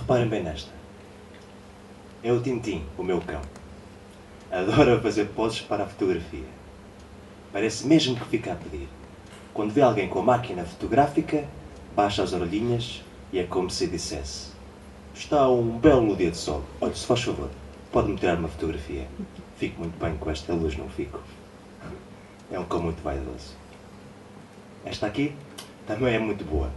Reparem bem nesta. É o Tintim, o meu cão. Adora fazer poses para a fotografia. Parece mesmo que fica a pedir. Quando vê alguém com a máquina fotográfica, baixa as orelhinhas e é como se dissesse: está um belo dia de sol. Olha, se faz favor, pode-me tirar uma fotografia. Fico muito bem com esta luz, não fico? É um cão muito vaidoso. Esta aqui também é muito boa.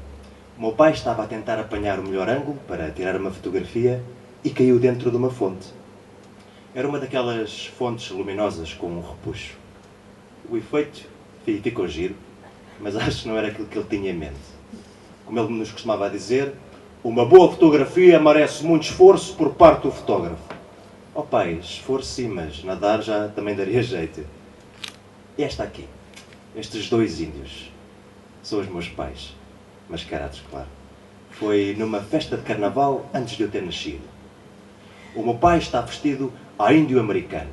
O meu pai estava a tentar apanhar o melhor ângulo para tirar uma fotografia e caiu dentro de uma fonte. Era uma daquelas fontes luminosas com um repuxo. O efeito ficou giro, mas acho que não era aquilo que ele tinha em mente. Como ele nos costumava dizer, uma boa fotografia merece muito esforço por parte do fotógrafo. Oh pai, esforço sim, mas nadar já também daria jeito. E esta aqui, estes dois índios, são os meus pais, mascarados, claro. Foi numa festa de carnaval antes de eu ter nascido. O meu pai está vestido a índio americano.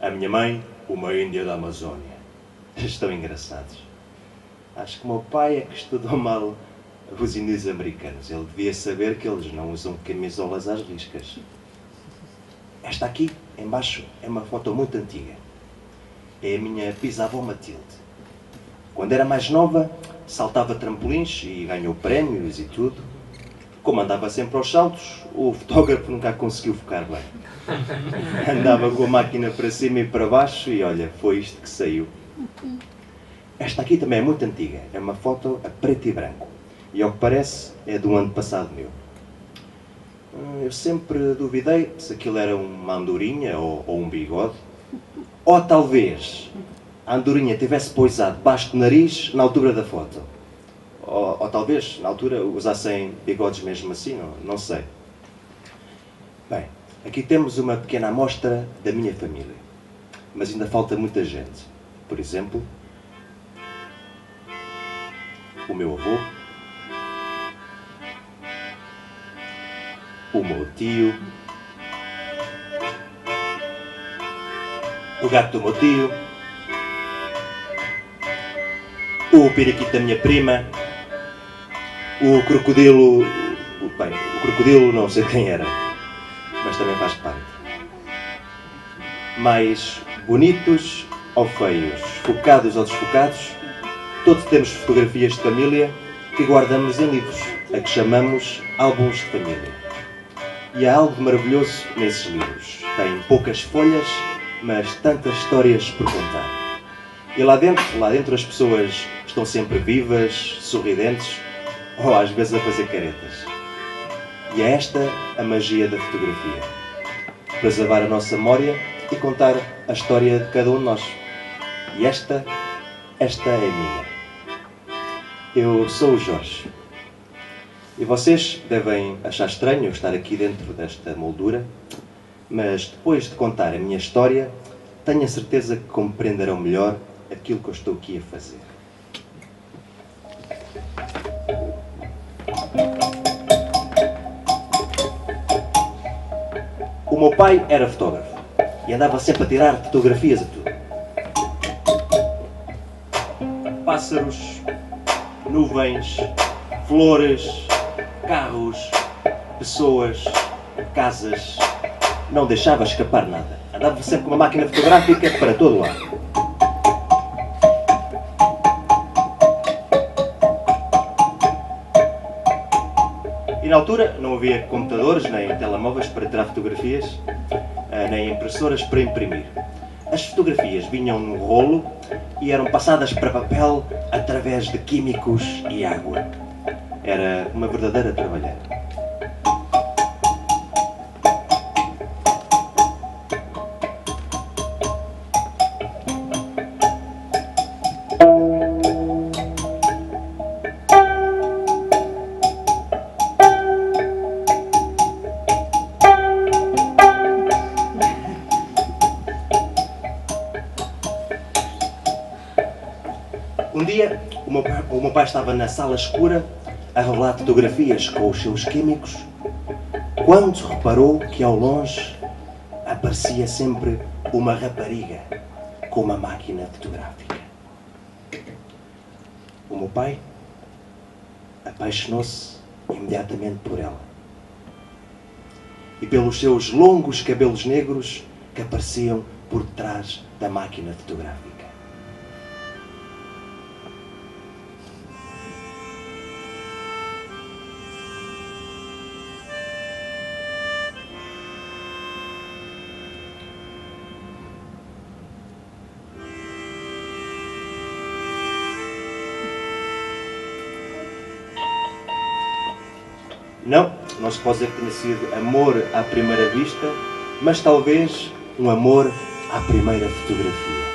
A minha mãe, uma índia da Amazónia. Estão engraçados. Acho que o meu pai é que estudou mal os índios americanos. Ele devia saber que eles não usam camisolas às riscas. Esta aqui, embaixo, é uma foto muito antiga. É a minha bisavó Matilde. Quando era mais nova, saltava trampolins e ganhou prémios e tudo. Como andava sempre aos saltos, o fotógrafo nunca a conseguiu focar bem. Andava com a máquina para cima e para baixo e olha, foi isto que saiu. Esta aqui também é muito antiga. É uma foto a preto e branco. E ao que parece, é de um ano passado meu. Eu sempre duvidei se aquilo era uma andorinha ou um bigode. Ou talvez a andorinha tivesse pousado debaixo do nariz na altura da foto. Ou talvez, na altura, usassem bigodes mesmo assim, não sei. Bem, aqui temos uma pequena amostra da minha família. Mas ainda falta muita gente. Por exemplo, o meu avô, o meu tio, o gato do meu tio, o periquito da minha prima, o crocodilo... Bem, o crocodilo não sei quem era, mas também faz parte. Mais bonitos ou feios, focados ou desfocados, todos temos fotografias de família que guardamos em livros, a que chamamos álbuns de família. E há algo maravilhoso nesses livros. Têm poucas folhas, mas tantas histórias por contar. E lá dentro as pessoas estão sempre vivas, sorridentes, ou às vezes a fazer caretas. E é esta a magia da fotografia. Preservar a nossa memória e contar a história de cada um de nós. E esta é minha. Eu sou o Jorge. E vocês devem achar estranho eu estar aqui dentro desta moldura, mas depois de contar a minha história, tenho a certeza que compreenderão melhor aquilo que eu estou aqui a fazer. O meu pai era fotógrafo e andava sempre a tirar fotografias a tudo. Pássaros, nuvens, flores, carros, pessoas, casas. Não deixava escapar nada. Andava sempre com uma máquina fotográfica para todo lado. E na altura não havia computadores nem telemóveis para tirar fotografias, nem impressoras para imprimir. As fotografias vinham num rolo e eram passadas para papel através de químicos e água. Era uma verdadeira trabalheira. Um dia, o meu pai estava na sala escura a revelar fotografias com os seus químicos, quando reparou que ao longe aparecia sempre uma rapariga com uma máquina fotográfica. O meu pai apaixonou-se imediatamente por ela. e pelos seus longos cabelos negros que apareciam por trás da máquina fotográfica. Não se pode dizer que tenha sido amor à primeira vista, mas talvez um amor à primeira fotografia.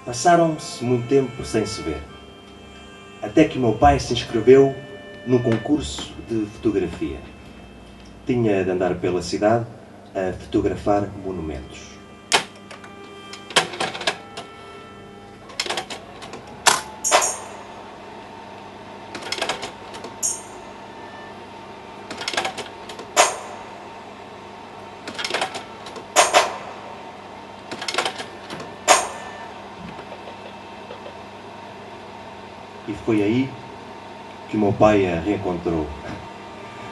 Passaram-se muito tempo sem se ver, até que o meu pai se inscreveu num concurso de fotografia. Tinha de andar pela cidade a fotografar monumentos. E foi aí que o meu pai a reencontrou.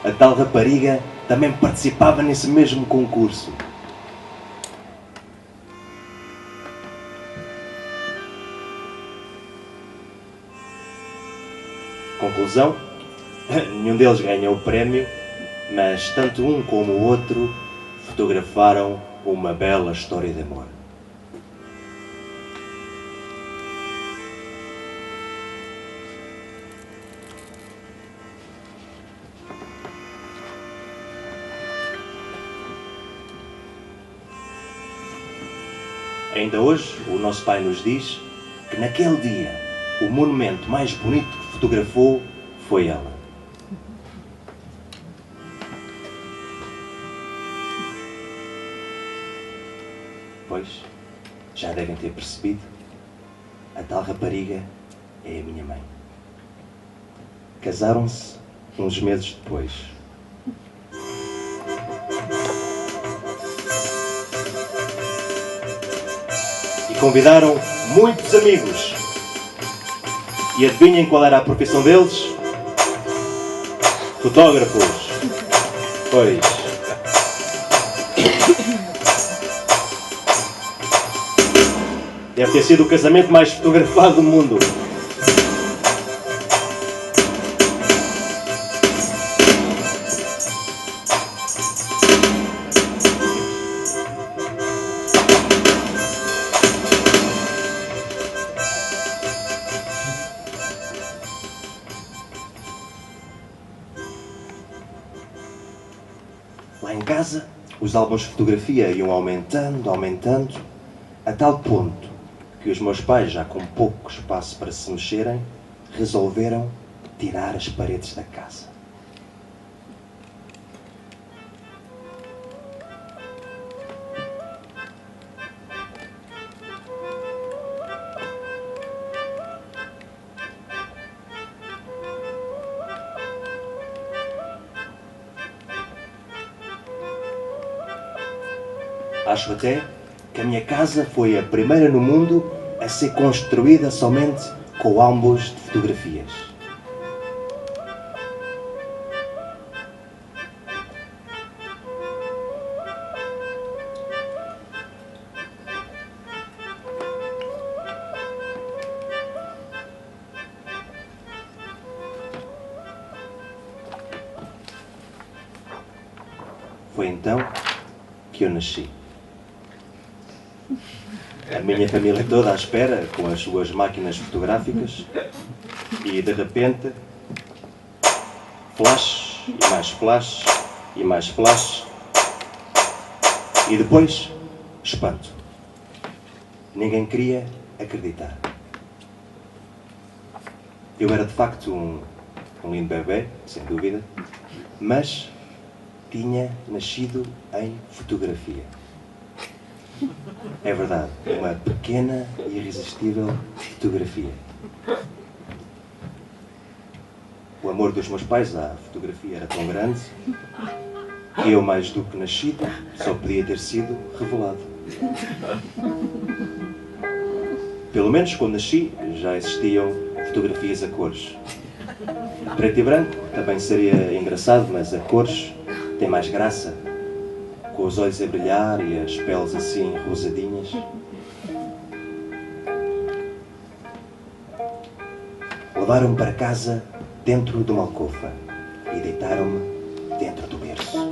A tal rapariga também participava nesse mesmo concurso. Conclusão? Nenhum deles ganhou o prémio, mas tanto um como o outro fotografaram uma bela história de amor. Ainda hoje, o nosso pai nos diz que naquele dia o monumento mais bonito que fotografou foi ela. Pois, já devem ter percebido, a tal rapariga é a minha mãe. Casaram-se uns meses depois. Convidaram muitos amigos. E adivinhem qual era a profissão deles? Fotógrafos. Pois. Deve ter sido o casamento mais fotografado do mundo. Lá em casa, os álbuns de fotografia iam aumentando, a tal ponto que os meus pais, já com pouco espaço para se mexerem, resolveram tirar as paredes da casa. Acho até que a minha casa foi a primeira no mundo a ser construída somente com álbuns de fotografias. Foi então que eu nasci. A minha família toda à espera, com as suas máquinas fotográficas, e de repente, flash, e mais flash, e mais flash, e depois, espanto. Ninguém queria acreditar. Eu era de facto um lindo bebê, sem dúvida, mas tinha nascido em fotografia. É verdade, uma pequena e irresistível fotografia. amor dos meus pais à fotografia era tão grande que eu, mais do que nascido, só podia ter sido revelado. Pelo menos quando nasci já existiam fotografias a cores. Preto e branco também seria engraçado, mas a cores tem mais graça, com os olhos a brilhar e as peles assim rosadinhas. Levaram-me para casa dentro de uma alcova e deitaram-me dentro do berço.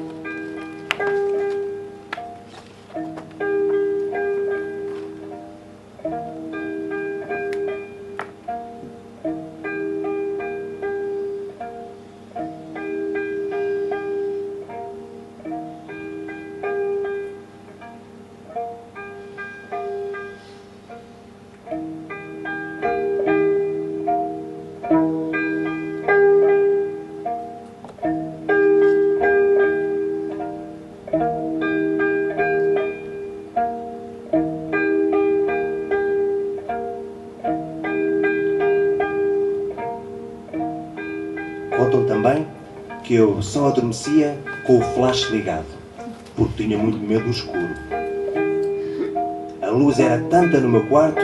Contam também que eu só adormecia com o flash ligado, porque tinha muito medo do escuro. A luz era tanta no meu quarto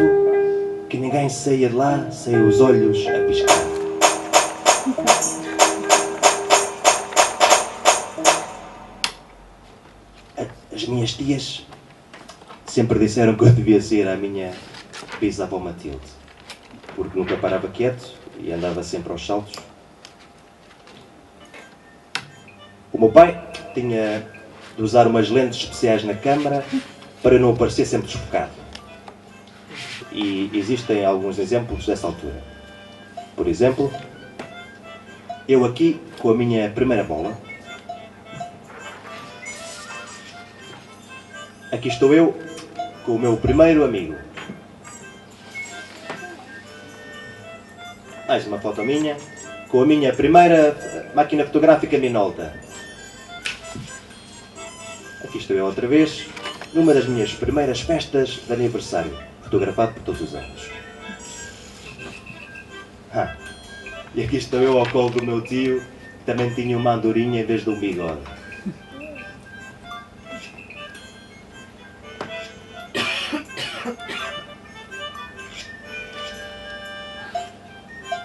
que ninguém saía de lá sem os olhos a piscar. As minhas tias sempre disseram que eu devia ser a minha bisavó Matilde, porque nunca parava quieto e andava sempre aos saltos. O meu pai tinha de usar umas lentes especiais na câmara para não aparecer sempre desfocado. E existem alguns exemplos dessa altura. Por exemplo, eu aqui com a minha primeira bola. Aqui estou eu com o meu primeiro amigo. Mais uma foto minha com a minha primeira máquina fotográfica Minolta. Aqui estou eu outra vez, numa das minhas primeiras festas de aniversário, fotografado por todos os anos. E aqui estou eu ao colo do meu tio, que também tinha uma andorinha em vez de um bigode.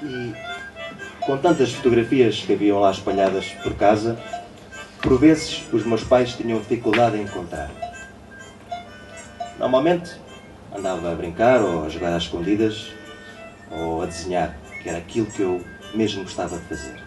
E com tantas fotografias que haviam lá espalhadas por casa, por vezes os meus pais tinham dificuldade em encontrar. Normalmente andava a brincar ou a jogar às escondidas ou a desenhar, que era aquilo que eu mesmo gostava de fazer.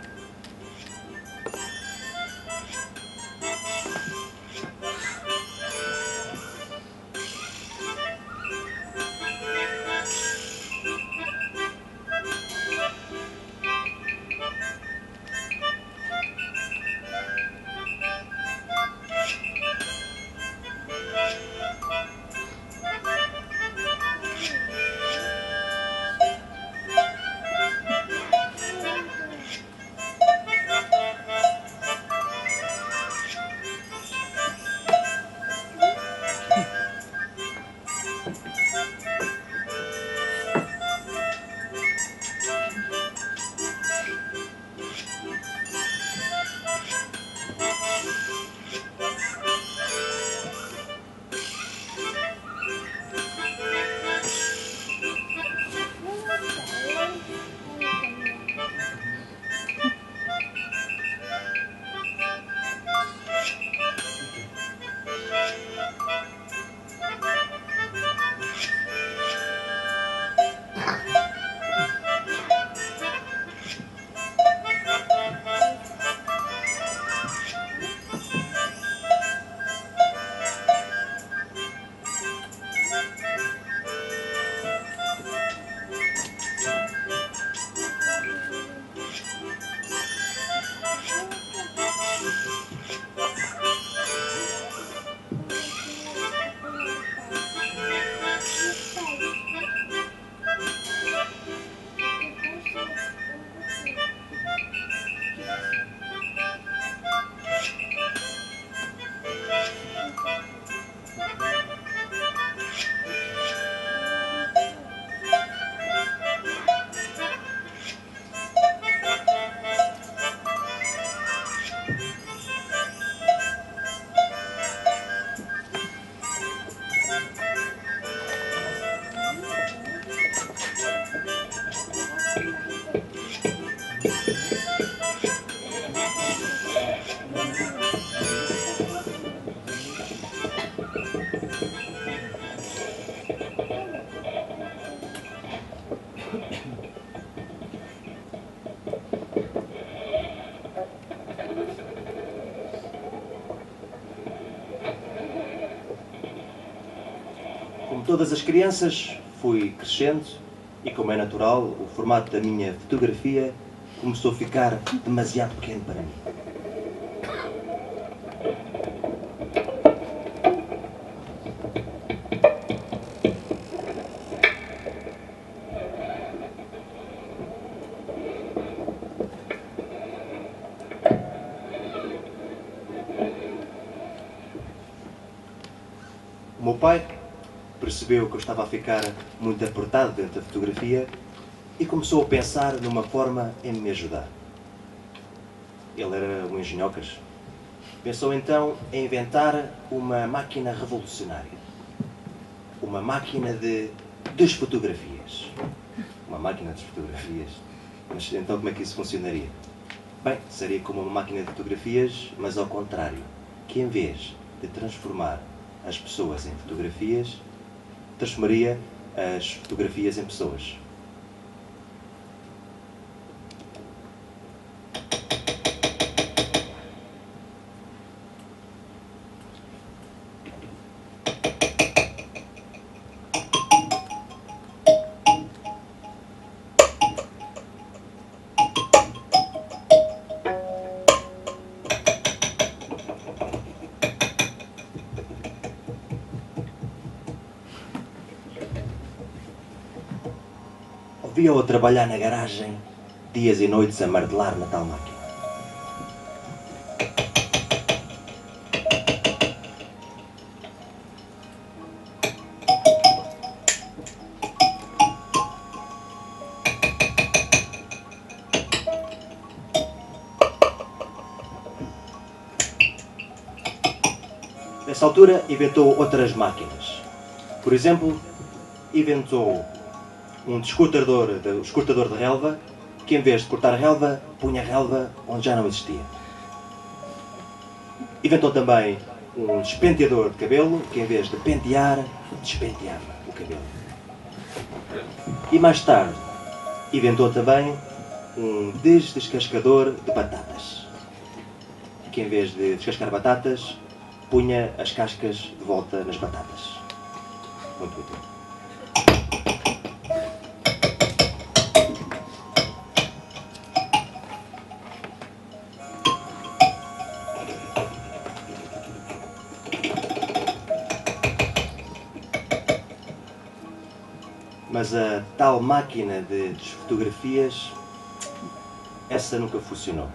Como todas as crianças, fui crescendo e, como é natural, o formato da minha fotografia começou a ficar demasiado pequeno para mim. O meu pai percebeu que eu estava a ficar muito apertado dentro da fotografia e começou a pensar numa forma em me ajudar. Ele era um engenhocas. Pensou então em inventar uma máquina revolucionária. Uma máquina de desfotografias. Uma máquina de fotografias. Mas então como é que isso funcionaria? Bem, seria como uma máquina de fotografias, mas ao contrário. Que em vez de transformar as pessoas em fotografias, transformaria as fotografias em pessoas. Via-o a trabalhar na garagem, dias e noites a martelar na tal máquina. Nessa altura, inventou outras máquinas. Por exemplo, inventou um escutador de relva, que em vez de cortar relva, punha relva onde já não existia. Inventou também um despenteador de cabelo, que em vez de pentear, despenteava o cabelo. E mais tarde, inventou também um descascador de batatas, que em vez de descascar batatas, punha as cascas de volta nas batatas. Muito útil. Mas a tal máquina de fotografias, essa nunca funcionou.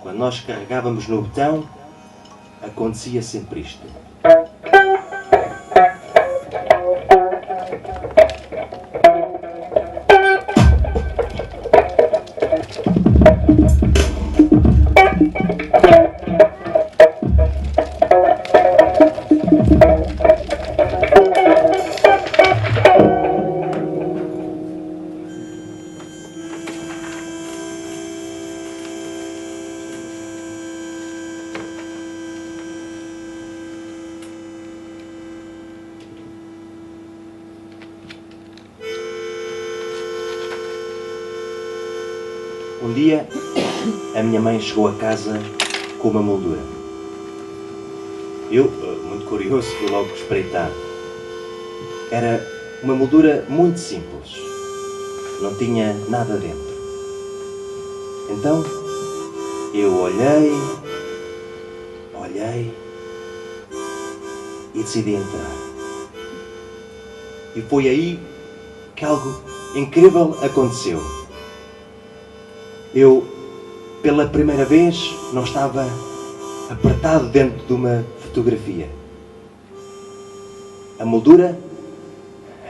Quando nós carregávamos no botão, acontecia sempre isto. Um dia, a minha mãe chegou a casa com uma moldura. Eu, muito curioso, fui logo espreitar. Era uma moldura muito simples. Não tinha nada dentro. Então, eu olhei e decidi entrar. E foi aí que algo incrível aconteceu. Eu, pela primeira vez, não estava apertado dentro de uma fotografia. A moldura,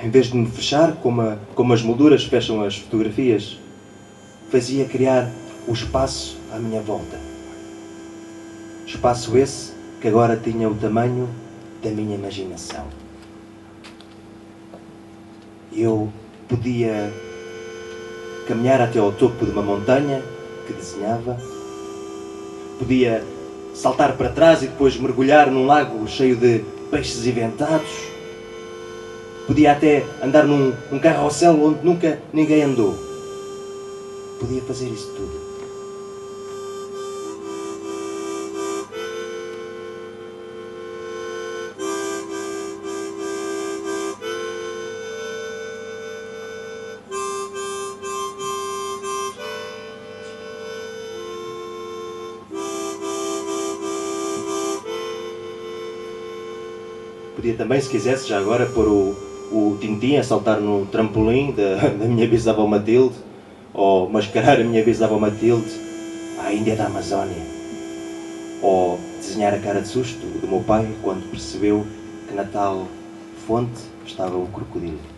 em vez de me fechar, como as molduras fecham as fotografias, fazia criar o espaço à minha volta. Espaço esse que agora tinha o tamanho da minha imaginação. Eu podia caminhar até ao topo de uma montanha que desenhava, podia saltar para trás e depois mergulhar num lago cheio de peixes inventados, podia até andar num carrossel onde nunca ninguém andou. Podia fazer isso tudo. Podia também, se quisesse, já agora, pôr o Tintim a saltar no trampolim da minha bisavó Matilde, ou mascarar a minha bisavó Matilde à Índia da Amazónia, ou desenhar a cara de susto do meu pai quando percebeu que na tal fonte estava o crocodilo.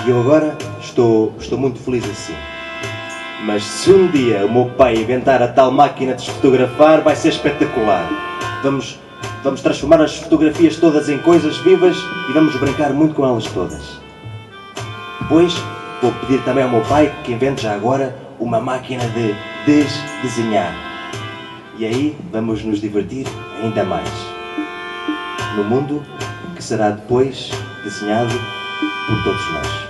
E eu agora estou muito feliz assim. Mas se um dia o meu pai inventar a tal máquina de fotografar, vai ser espetacular. Vamos transformar as fotografias todas em coisas vivas e vamos brincar muito com elas todas. Depois vou pedir também ao meu pai que invente já agora uma máquina de desenhar. E aí vamos nos divertir ainda mais. No mundo que será depois desenhado por todos nós.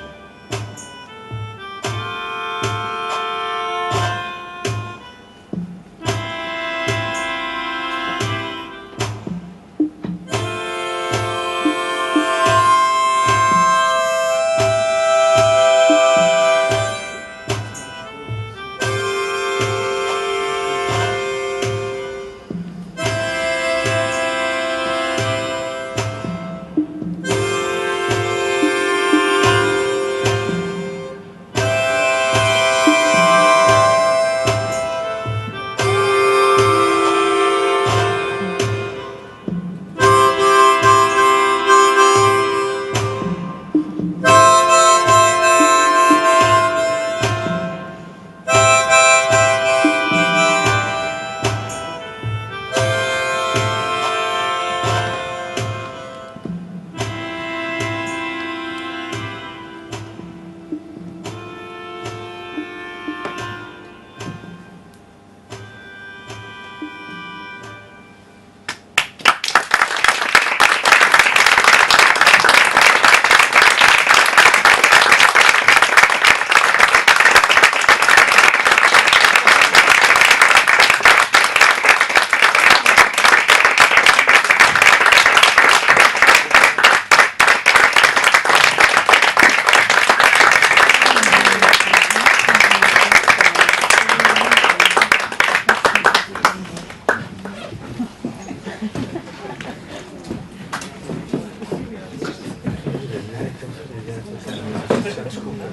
Desculpa.